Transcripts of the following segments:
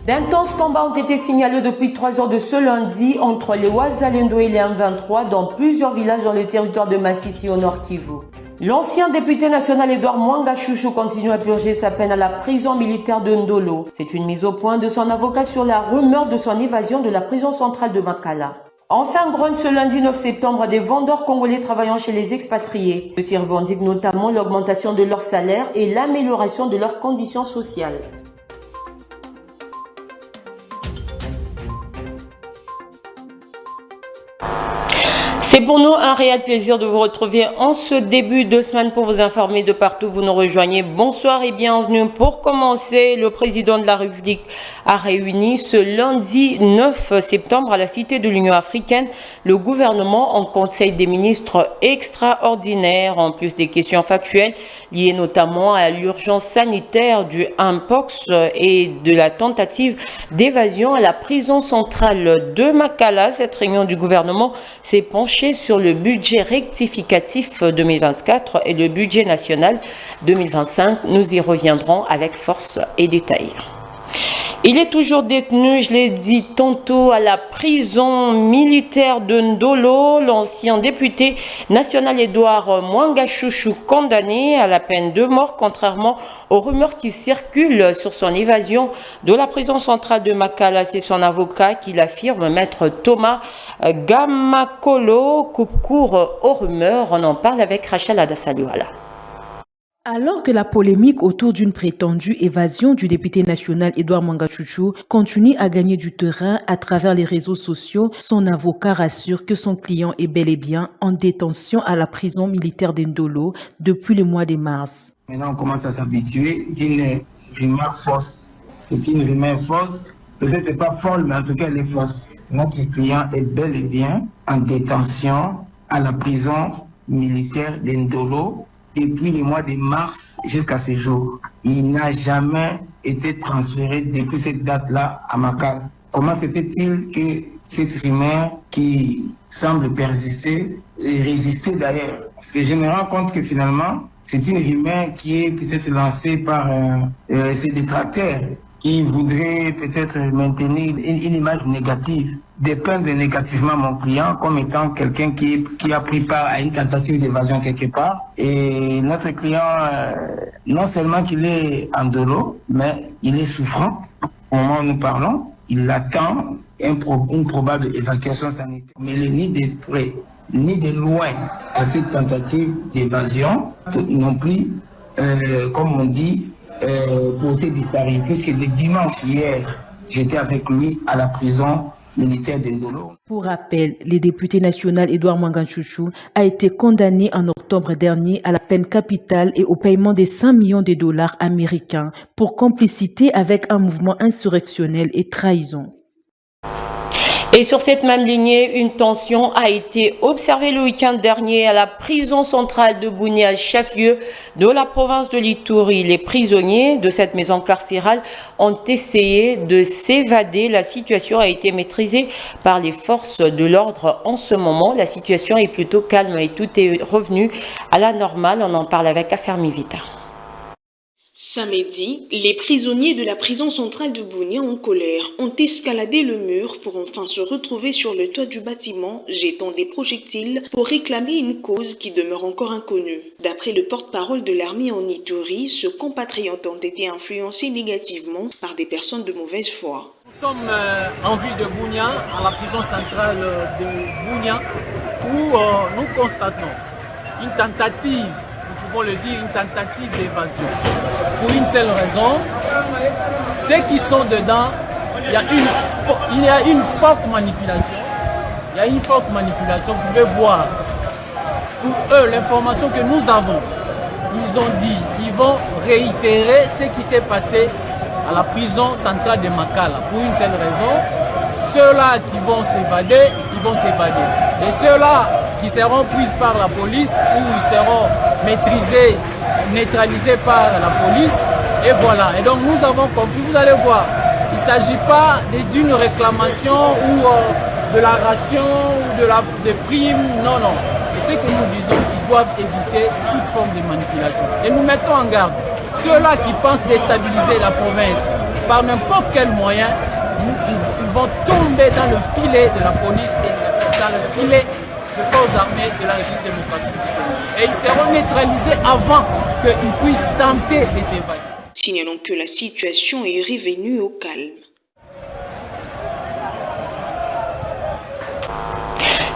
D'intenses combats ont été signalés depuis 3 heures de ce lundi entre les Wazalendo et les M23 dans plusieurs villages dans le territoire de Massissi au nord Kivu. L'ancien député national Edouard Mwanga Chouchou continue à purger sa peine à la prison militaire de Ndolo. C'est une mise au point de son avocat sur la rumeur de son évasion de la prison centrale de Makala. Enfin, grogne ce lundi 9 septembre des vendeurs congolais travaillant chez les expatriés. Ceux-ci revendiquent notamment l'augmentation de leur salaire et l'amélioration de leurs conditions sociales. C'est pour nous un réel plaisir de vous retrouver en ce début de semaine pour vous informer de partout où vous nous rejoignez. Bonsoir et bienvenue. Pour commencer, le président de la République a réuni ce lundi 9 septembre à la Cité de l'Union africaine le gouvernement en Conseil des ministres extraordinaire, en plus des questions factuelles liées notamment à l'urgence sanitaire du Mpox et de la tentative d'évasion à la prison centrale de Makala. Cette réunion du gouvernement s'est penchée sur le budget rectificatif 2024 et le budget national 2025. Nous y reviendrons avec force et détail. Il est toujours détenu, je l'ai dit tantôt, à la prison militaire de Ndolo. L'ancien député national Edouard Mwanga Chouchou, condamné à la peine de mort, contrairement aux rumeurs qui circulent sur son évasion de la prison centrale de Makala. C'est son avocat qui l'affirme, maître Thomas Gamakolo, coupe court aux rumeurs. On en parle avec Rachel Adassaluala. Alors que la polémique autour d'une prétendue évasion du député national Edouard Mwanga Chouchou continue à gagner du terrain à travers les réseaux sociaux, son avocat rassure que son client est bel et bien en détention à la prison militaire d'Ndolo depuis le mois de mars. Maintenant, on commence à s'habituer d'une rumeur fausse. C'est une rumeur fausse, peut-être pas folle, mais en tout cas elle est fausse. Notre client est bel et bien en détention à la prison militaire d'Ndolo depuis le mois de mars jusqu'à ce jour. Il n'a jamais été transféré depuis cette date-là à Makala. Comment se fait-il que cette rumeur qui semble persister et résister d'ailleurs? Parce que je me rends compte que finalement, c'est une rumeur qui est peut-être lancée par ces détracteurs qui voudraient peut-être maintenir une image négative, dépeindre négativement mon client comme étant quelqu'un qui a pris part à une tentative d'évasion quelque part. Et notre client, non seulement qu'il est en dolo, mais il est souffrant. Au moment où nous parlons, il attend une probable évacuation sanitaire. Mais il n'est ni de près, ni de loin à cette tentative d'évasion, non plus, comme on dit, porté disparu, puisque le dimanche hier, j'étais avec lui à la prison militaire d'Ndolo. Pour rappel, le député national Edouard Mwanga Chouchou a été condamné en octobre dernier à la peine capitale et au paiement de 5 millions de dollars américains pour complicité avec un mouvement insurrectionnel et trahison. Et sur cette même lignée, une tension a été observée le week-end dernier à la prison centrale de Bunia, chef-lieu de la province de l'Ituri. Les prisonniers de cette maison carcérale ont essayé de s'évader. La situation a été maîtrisée par les forces de l'ordre en ce moment. La situation est plutôt calme et tout est revenu à la normale. On en parle avec Affermi Vita. Samedi, les prisonniers de la prison centrale de Bunia en colère ont escaladé le mur pour enfin se retrouver sur le toit du bâtiment, jetant des projectiles pour réclamer une cause qui demeure encore inconnue. D'après le porte-parole de l'armée en Ituri, ce compatriotes ont été influencés négativement par des personnes de mauvaise foi. Nous sommes en ville de Bunia, à la prison centrale de Bunia, où nous constatons une tentative, nous pouvons le dire, une tentative d'évasion. Pour une seule raison, ceux qui sont dedans, il y a une forte manipulation. Il y a une forte manipulation, vous pouvez voir. Pour eux, l'information que nous avons, ils ont dit, ils vont réitérer ce qui s'est passé à la prison centrale de Makala. Pour une seule raison, ceux-là qui vont s'évader, ils vont s'évader. Et ceux-là qui seront pris par la police ou ils seront maîtrisés, neutralisés par la police. Et voilà. Et donc nous avons compris, vous allez voir, il ne s'agit pas d'une réclamation ou de la ration ou de primes. Non, non. Et c'est que nous disons qu'ils doivent éviter toute forme de manipulation. Et nous mettons en garde ceux-là qui pensent déstabiliser la province par n'importe quel moyen, ils vont tomber dans le filet de la police et dans le filet des forces armées de la République démocratique du Congo. Et ils seront neutralisés avant qu'ils puissent tenter de s'évader. Signalons que la situation est revenue au calme.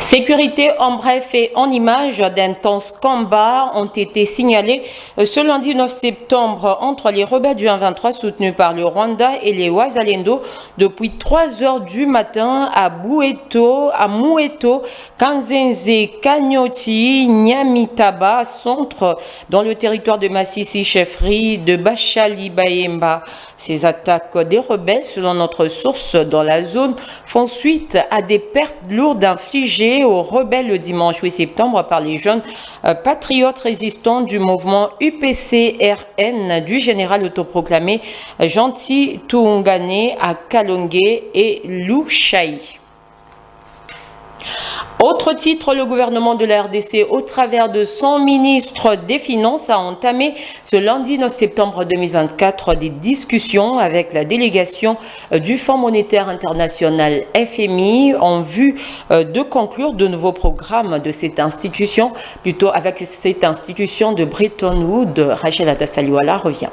Sécurité en bref et en images d'intenses combats ont été signalés ce lundi 9 septembre entre les rebelles du 23 soutenus par le Rwanda et les Wazalendo depuis 3 heures du matin à Moueto, Kanzenze, Kanyoti, Nyamitaba, centre dans le territoire de Massissi, chefferie de Bachali Bayemba. Ces attaques des rebelles, selon notre source dans la zone, font suite à des pertes lourdes infligées aux rebelles le dimanche 8 septembre par les jeunes patriotes résistants du mouvement UPC-RN du général autoproclamé Gentil Toungane à Kalongué et Louchaï. Autre titre, le gouvernement de la RDC, au travers de son ministre des Finances, a entamé ce lundi 9 septembre 2024 des discussions avec la délégation du Fonds monétaire international FMI en vue de conclure de nouveaux programmes de cette institution, plutôt avec cette institution de Bretton Woods. Rachel Atassaliwala revient.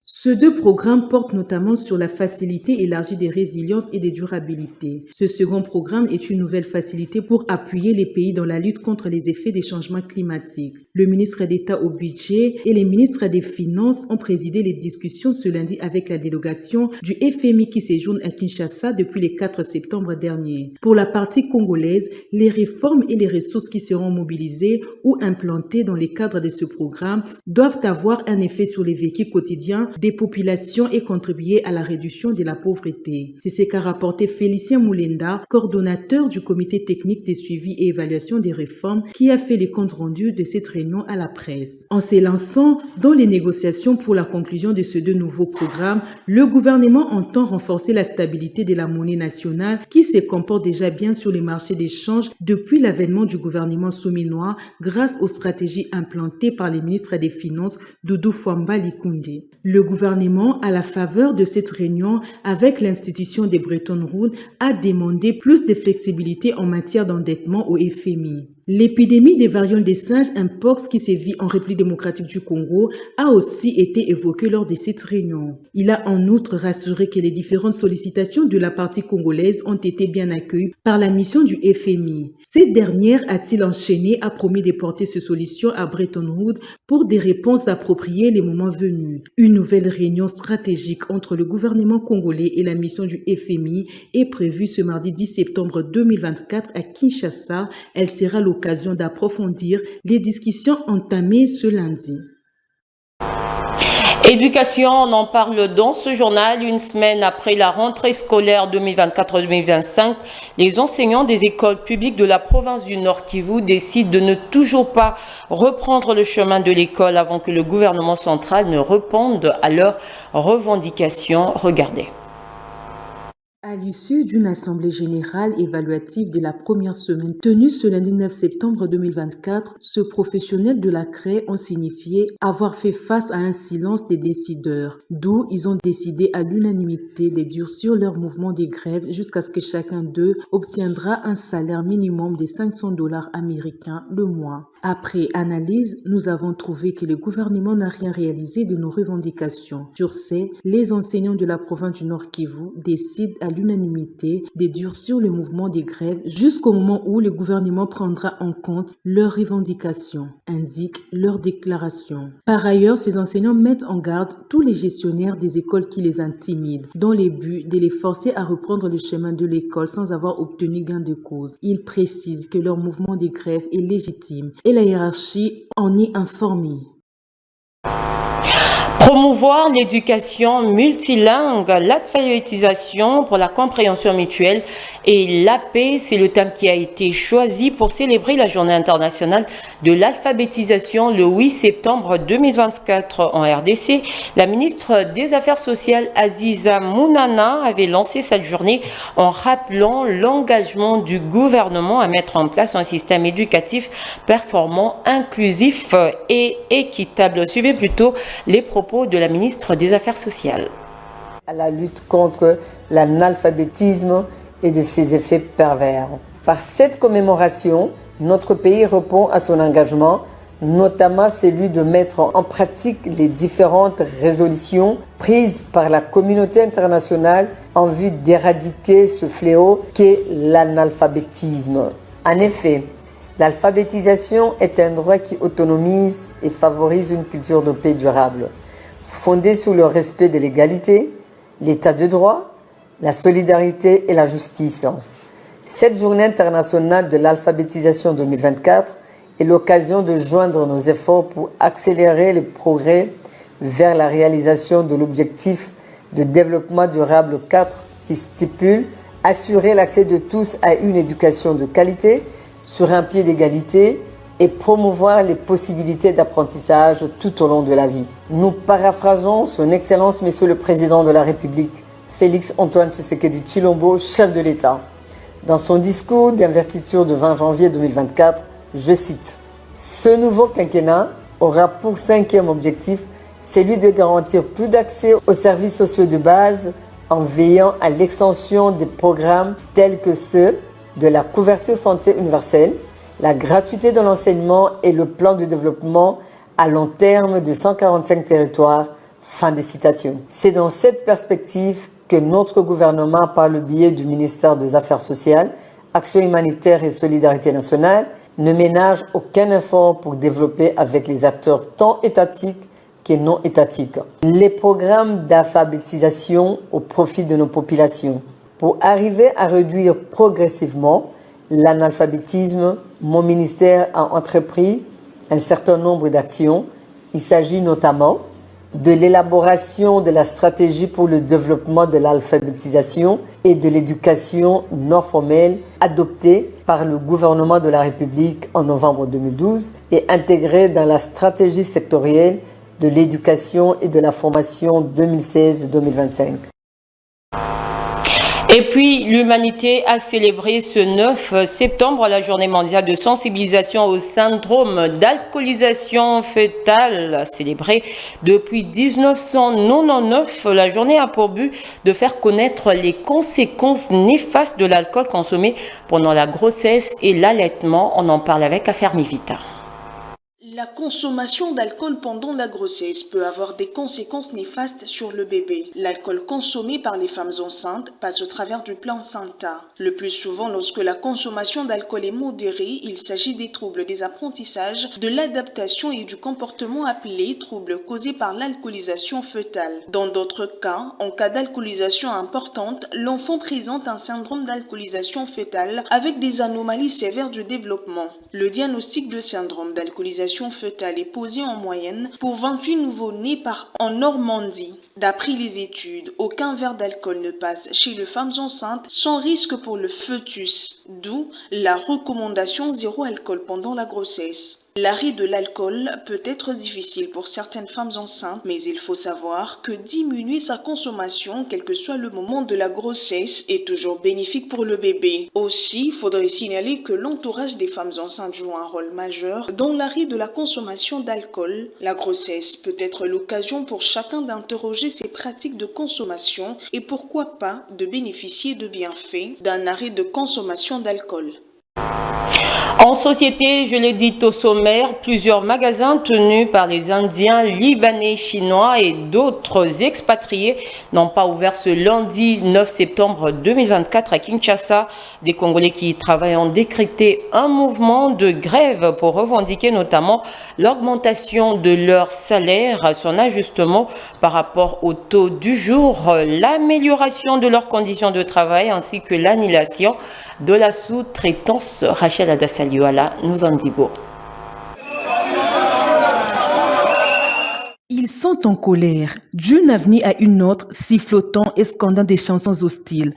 Ces deux programmes portent notamment sur la facilité élargie des résiliences et des durabilités. Ce second programme est une nouvelle facilité pour appuyer les pays dans la lutte contre les effets des changements climatiques. Le ministre d'État au budget et les ministres des Finances ont présidé les discussions ce lundi avec la délégation du FMI qui séjourne à Kinshasa depuis le 4 septembre dernier. Pour la partie congolaise, les réformes et les ressources qui seront mobilisées ou implantées dans le cadre de ce programme doivent avoir un effet sur les vécus quotidiens des populations et contribuer à la réduction de la pauvreté. C'est ce qu'a rapporté Félicien Moulenda, coordonnateur du comité technique de suivi et évaluation des réformes, qui a fait les comptes rendus de cette réunion à la presse. En s'élançant dans les négociations pour la conclusion de ces deux nouveaux programmes, le gouvernement entend renforcer la stabilité de la monnaie nationale qui se comporte déjà bien sur les marchés d'échange depuis l'avènement du gouvernement souminois grâce aux stratégies implantées par les ministres des Finances Doudou Fwamba Likoundé. Le gouvernement, à la faveur de cette réunion avec l'institution des Bretton Woods, a demandé plus de flexibilité en matière d'endettement au FMI. L'épidémie des variants des singes Mpox qui sévit en République démocratique du Congo a aussi été évoquée lors de cette réunion. Il a en outre rassuré que les différentes sollicitations de la partie congolaise ont été bien accueillies par la mission du FMI. Cette dernière, a-t-il enchaîné, a promis de porter ces solutions à Bretton Woods pour des réponses appropriées les moments venus. Une nouvelle réunion stratégique entre le gouvernement congolais et la mission du FMI est prévue ce mardi 10 septembre 2024 à Kinshasa. Elle sera l'occasion d'approfondir les discussions entamées ce lundi. Éducation, on en parle dans ce journal. Une semaine après la rentrée scolaire 2024-2025, les enseignants des écoles publiques de la province du Nord Kivu décident de ne toujours pas reprendre le chemin de l'école avant que le gouvernement central ne réponde à leurs revendications. Regardez. À l'issue d'une assemblée générale évaluative de la première semaine tenue ce lundi 9 septembre 2024, ce professionnel de la CRE ont signifié avoir fait face à un silence des décideurs, d'où ils ont décidé à l'unanimité de durcir leur mouvement de grève jusqu'à ce que chacun d'eux obtiendra un salaire minimum de $500 américains le mois. Après analyse, nous avons trouvé que le gouvernement n'a rien réalisé de nos revendications. Sur ce, les enseignants de la province du Nord Kivu décident à l'unanimité de durcir le mouvement des grèves jusqu'au moment où le gouvernement prendra en compte leurs revendications, indique leur déclaration. Par ailleurs, ces enseignants mettent en garde tous les gestionnaires des écoles qui les intimident, dans le but de les forcer à reprendre le chemin de l'école sans avoir obtenu gain de cause. Ils précisent que leur mouvement des grèves est légitime et la hiérarchie en est informée. Promouvoir l'éducation multilingue, l'alphabétisation pour la compréhension mutuelle et la paix, c'est le thème qui a été choisi pour célébrer la journée internationale de l'alphabétisation le 8 septembre 2024 en RDC. La ministre des Affaires sociales, Aziza Mounana, avait lancé cette journée en rappelant l'engagement du gouvernement à mettre en place un système éducatif performant, inclusif et équitable. Suivez plutôt les propos de la ministre des Affaires sociales. À la lutte contre l'analphabétisme et de ses effets pervers. Par cette commémoration, notre pays répond à son engagement, notamment celui de mettre en pratique les différentes résolutions prises par la communauté internationale en vue d'éradiquer ce fléau qu'est l'analphabétisme. En effet, l'alphabétisation est un droit qui autonomise et favorise une culture de paix durable, fondée sur le respect de l'égalité, l'état de droit, la solidarité et la justice. Cette journée internationale de l'alphabétisation 2024 est l'occasion de joindre nos efforts pour accélérer les progrès vers la réalisation de l'objectif de développement durable 4 qui stipule assurer l'accès de tous à une éducation de qualité sur un pied d'égalité et promouvoir les possibilités d'apprentissage tout au long de la vie. Nous paraphrasons son Excellence Monsieur le Président de la République, Félix Antoine Tshisekedi Tshilombo, chef de l'État. Dans son discours d'investiture de 20 janvier 2024, je cite « Ce nouveau quinquennat aura pour cinquième objectif celui de garantir plus d'accès aux services sociaux de base en veillant à l'extension des programmes tels que ceux de la couverture santé universelle, la gratuité de l'enseignement et le plan de développement à long terme de 145 territoires. » Fin des citations. C'est dans cette perspective que notre gouvernement, par le biais du ministère des Affaires sociales, Action humanitaire et solidarité nationale, ne ménage aucun effort pour développer avec les acteurs tant étatiques que non étatiques les programmes d'alphabétisation au profit de nos populations. Pour arriver à réduire progressivement l'analphabétisme, mon ministère a entrepris un certain nombre d'actions. Il s'agit notamment de l'élaboration de la stratégie pour le développement de l'alphabétisation et de l'éducation non formelle adoptée par le gouvernement de la République en novembre 2012 et intégrée dans la stratégie sectorielle de l'éducation et de la formation 2016-2025. Et puis, l'humanité a célébré ce 9 septembre la journée mondiale de sensibilisation au syndrome d'alcoolisation fœtale. Célébrée depuis 1999, la journée a pour but de faire connaître les conséquences néfastes de l'alcool consommé pendant la grossesse et l'allaitement. On en parle avec Affaire Mivita. La consommation d'alcool pendant la grossesse peut avoir des conséquences néfastes sur le bébé. L'alcool consommé par les femmes enceintes passe au travers du placenta. Le plus souvent, lorsque la consommation d'alcool est modérée, il s'agit des troubles des apprentissages, de l'adaptation et du comportement appelés troubles causés par l'alcoolisation fœtale. Dans d'autres cas, en cas d'alcoolisation importante, l'enfant présente un syndrome d'alcoolisation fœtale avec des anomalies sévères du développement. Le diagnostic de syndrome d'alcoolisation fœtale est posé en moyenne pour 28 nouveau-nés par an en Normandie. D'après les études, aucun verre d'alcool ne passe chez les femmes enceintes sans risque pour le fœtus, d'où la recommandation zéro alcool pendant la grossesse. L'arrêt de l'alcool peut être difficile pour certaines femmes enceintes, mais il faut savoir que diminuer sa consommation, quel que soit le moment de la grossesse, est toujours bénéfique pour le bébé. Aussi, il faudrait signaler que l'entourage des femmes enceintes joue un rôle majeur dans l'arrêt de la consommation d'alcool. La grossesse peut être l'occasion pour chacun d'interroger ses pratiques de consommation et pourquoi pas de bénéficier de bienfaits d'un arrêt de consommation d'alcool. En société, je l'ai dit au sommaire, plusieurs magasins tenus par les Indiens, Libanais, Chinois et d'autres expatriés n'ont pas ouvert ce lundi 9 septembre 2024 à Kinshasa. Des Congolais qui y travaillent ont décrété un mouvement de grève pour revendiquer notamment l'augmentation de leur salaire, son ajustement par rapport au taux du jour, l'amélioration de leurs conditions de travail ainsi que l'annulation de la sous-traitance. Rachel Adassaliouala nous en dit beau. Il Ils sont en colère, d'une avenue à une autre, sifflotant et scandant des chansons hostiles.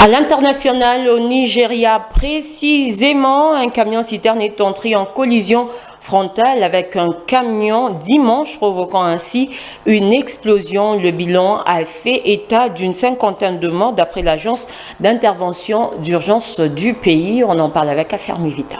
À l'international, au Nigeria, précisément, un camion-citerne est entré en collision frontale avec un camion dimanche, provoquant ainsi une explosion. Le bilan a fait état d'une 50aine de morts d'après l'agence d'intervention d'urgence du pays. On en parle avec Affaire Mivita.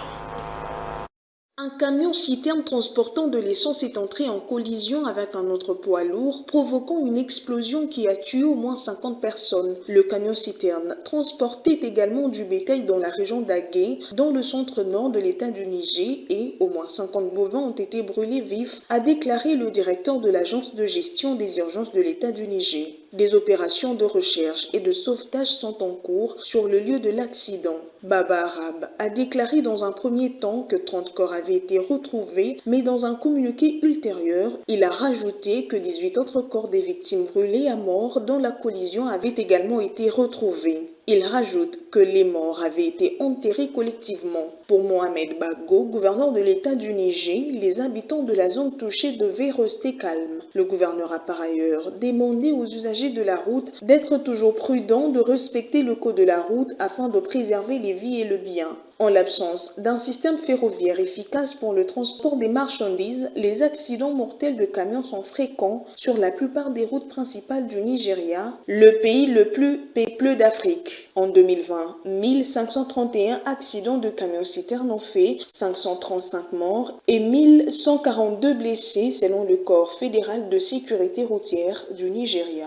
Un camion-citerne transportant de l'essence est entré en collision avec un autre poids lourd, provoquant une explosion qui a tué au moins 50 personnes. Le camion-citerne transportait également du bétail dans la région d'Agé, dans le centre-nord de l'État du Niger, et au moins 50 bovins ont été brûlés vifs, a déclaré le directeur de l'agence de gestion des urgences de l'État du Niger. Des opérations de recherche et de sauvetage sont en cours sur le lieu de l'accident. Baba Arabe a déclaré dans un premier temps que 30 corps avaient été retrouvés, mais dans un communiqué ultérieur, il a rajouté que 18 autres corps des victimes brûlées à mort dans la collision avaient également été retrouvés. Il rajoute que les morts avaient été enterrés collectivement. Pour Mohamed Bago, gouverneur de l'État du Niger, les habitants de la zone touchée devaient rester calmes. Le gouverneur a par ailleurs demandé aux usagers de la route d'être toujours prudents, de respecter le code de la route afin de préserver les vies et le bien. En l'absence d'un système ferroviaire efficace pour le transport des marchandises, les accidents mortels de camions sont fréquents sur la plupart des routes principales du Nigeria, le pays le plus peuplé d'Afrique. En 2020, 1531 accidents de camions-citernes ont fait 535 morts et 1142 blessés selon le Corps fédéral de sécurité routière du Nigeria.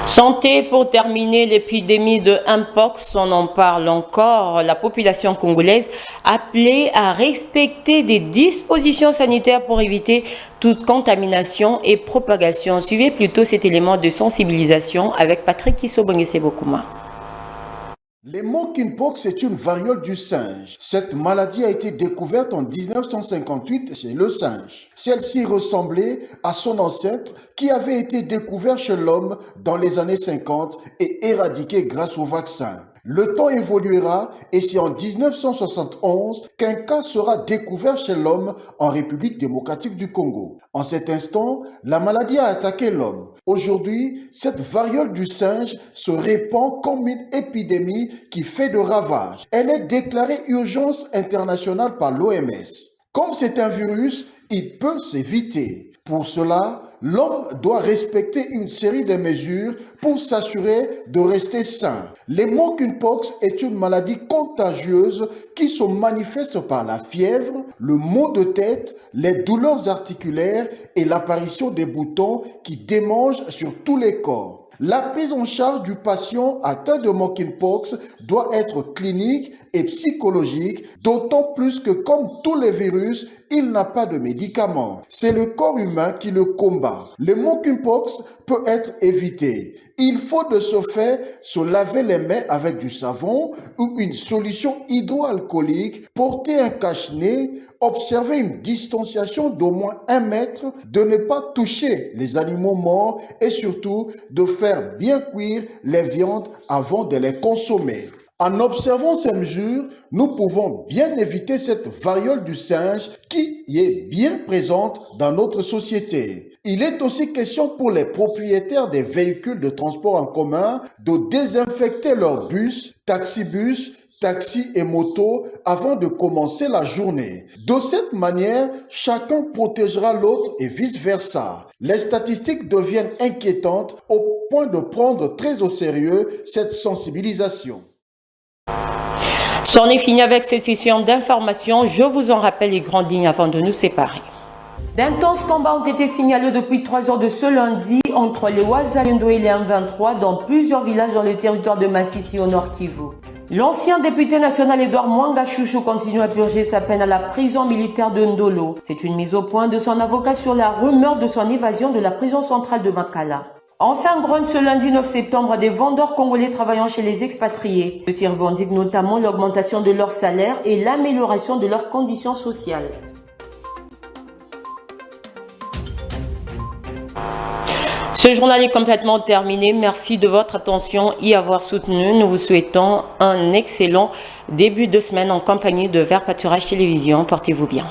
Santé, pour terminer, l'épidémie de Mpox, on en parle encore. La population congolaise appelée à respecter des dispositions sanitaires pour éviter toute contamination et propagation. Suivez plutôt cet élément de sensibilisation avec Patrick Isobongesebokuma. Les monkeypox est une variole du singe. Cette maladie a été découverte en 1958 chez le singe. Celle-ci ressemblait à son ancêtre qui avait été découvert chez l'homme dans les années 50 et éradiqué grâce au vaccin. Le temps évoluera et c'est en 1971 qu'un cas sera découvert chez l'homme en République démocratique du Congo. En cet instant, la maladie a attaqué l'homme. Aujourd'hui, cette variole du singe se répand comme une épidémie qui fait de ravages. Elle est déclarée urgence internationale par l'OMS. Comme c'est un virus, il peut s'éviter. Pour cela, l'homme doit respecter une série de mesures pour s'assurer de rester sain. Les monkeypox est une maladie contagieuse qui se manifeste par la fièvre, le maux de tête, les douleurs articulaires et l'apparition des boutons qui démangent sur tous les corps. La prise en charge du patient atteint de monkeypox doit être clinique et psychologique, d'autant plus que comme tous les virus, il n'a pas de médicaments. C'est le corps humain qui le combat. Le monkeypox peut être évité. Il faut de ce fait se laver les mains avec du savon ou une solution hydroalcoolique, porter un cache-nez, observer une distanciation d'au moins 1 mètre, de ne pas toucher les animaux morts et surtout de faire bien cuire les viandes avant de les consommer. En observant ces mesures, nous pouvons bien éviter cette variole du singe qui est bien présente dans notre société. Il est aussi question pour les propriétaires des véhicules de transport en commun de désinfecter leurs bus, taxibus, taxi et moto avant de commencer la journée. De cette manière, chacun protégera l'autre et vice-versa. Les statistiques deviennent inquiétantes au point de prendre très au sérieux cette sensibilisation. C'en est fini avec cette session d'information. Je vous en rappelle les grandes lignes avant de nous séparer. D'intenses combats ont été signalés depuis 3 heures de ce lundi entre les Wazalendo et les M23 dans plusieurs villages dans le territoire de Massissi au Nord Kivu. L'ancien député national Edouard Mwanga Chouchou continue à purger sa peine à la prison militaire de Ndolo. C'est une mise au point de son avocat sur la rumeur de son évasion de la prison centrale de Makala. Enfin, grogne ce lundi 9 septembre, des vendeurs congolais travaillant chez les expatriés. Ceux-ci revendiquent notamment l'augmentation de leur salaire et l'amélioration de leurs conditions sociales. Ce journal est complètement terminé. Merci de votre attention et avoir soutenu. Nous vous souhaitons un excellent début de semaine en compagnie de Vert Pâturage Télévision. Portez-vous bien.